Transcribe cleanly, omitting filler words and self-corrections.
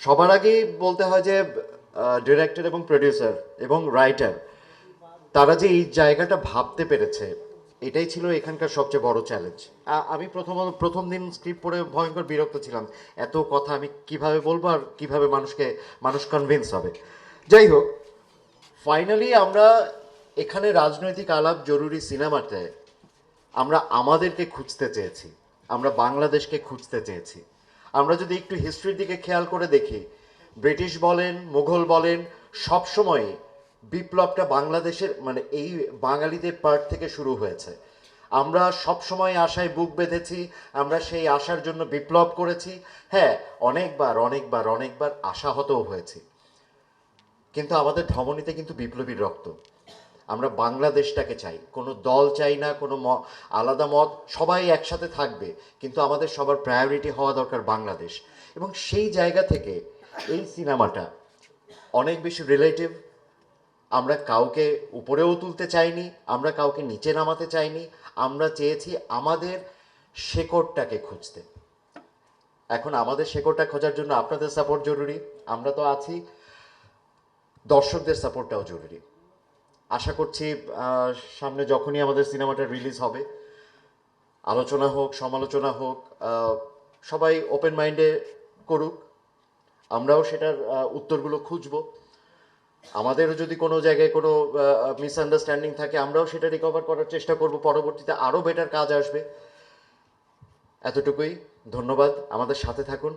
সবার আগেই বলতে হয় যে ডিরেক্টর এবং প্রডিউসার এবং রাইটার তারা যে এই জায়গাটা ভাবতে পেরেছে, এটাই ছিল এখানকার সবচেয়ে বড় চ্যালেঞ্জ। আমি প্রথম দিন স্ক্রিপ্ট পড়ে ভয়ঙ্কর বিরক্ত ছিলাম, এত কথা আমি কিভাবে বলবো আর কিভাবে মানুষ কনভিন্স হবে। যাই হোক, ফাইনালি আমরা এখানে রাজনৈতিক আলাপ জরুরি সিনেমাতে আমরা আমাদেরকে খুঁজতে চেয়েছি, আমরা বাংলাদেশকে খুঁজতে চেয়েছি। আমরা যদি একটু হিস্ট্রির দিকে খেয়াল করে দেখি, ব্রিটিশ বলেন, মুঘল বলেন, সবসময় বিপ্লবটা বাংলাদেশের মানে এই বাঙালিদের পার্ট থেকে শুরু হয়েছে। আমরা সবসময় আশায় বুক বেঁধেছি, আমরা সেই আশার জন্য বিপ্লব করেছি। হ্যাঁ, অনেকবার অনেকবার অনেকবার আশাহতও হয়েছি, কিন্তু আমাদের ধমনীতে কিন্তু বিপ্লবীর রক্ত। আমরা বাংলাদেশটাকে চাই, কোনো দল চাই না, কোনো আলাদা মত, সবাই একসাথে থাকবে, কিন্তু আমাদের সবার প্রায়োরিটি হওয়া দরকার বাংলাদেশ। এবং সেই জায়গা থেকে এই সিনেমাটা অনেক বেশি রিলেটিভ। আমরা কাউকে উপরেও তুলতে চাইনি, আমরা কাউকে নিচে নামাতে চাইনি, আমরা চেয়েছি আমাদের শেকড়টাকে খুঁজতে। এখন আমাদের শেকড়টা খোঁজার জন্য আপনাদের সাপোর্ট জরুরি, আমরা তো আছি, দর্শকদের সাপোর্টটাও জরুরি। আশা করছি সামনে যখনই আমাদের সিনেমাটা রিলিজ হবে, আলোচনা হোক, সমালোচনা হোক, সবাই ওপেন মাইন্ডে করুক, আমরাও সেটার উত্তরগুলো খুঁজব। আমাদেরও যদি কোনো জায়গায় কোনো মিসআন্ডারস্ট্যান্ডিং থাকে, আমরাও সেটা রিকভার করার চেষ্টা করব, পরবর্তীতে আরও বেটার কাজ আসবে। এতটুকুই, ধন্যবাদ, আমাদের সাথে থাকুন।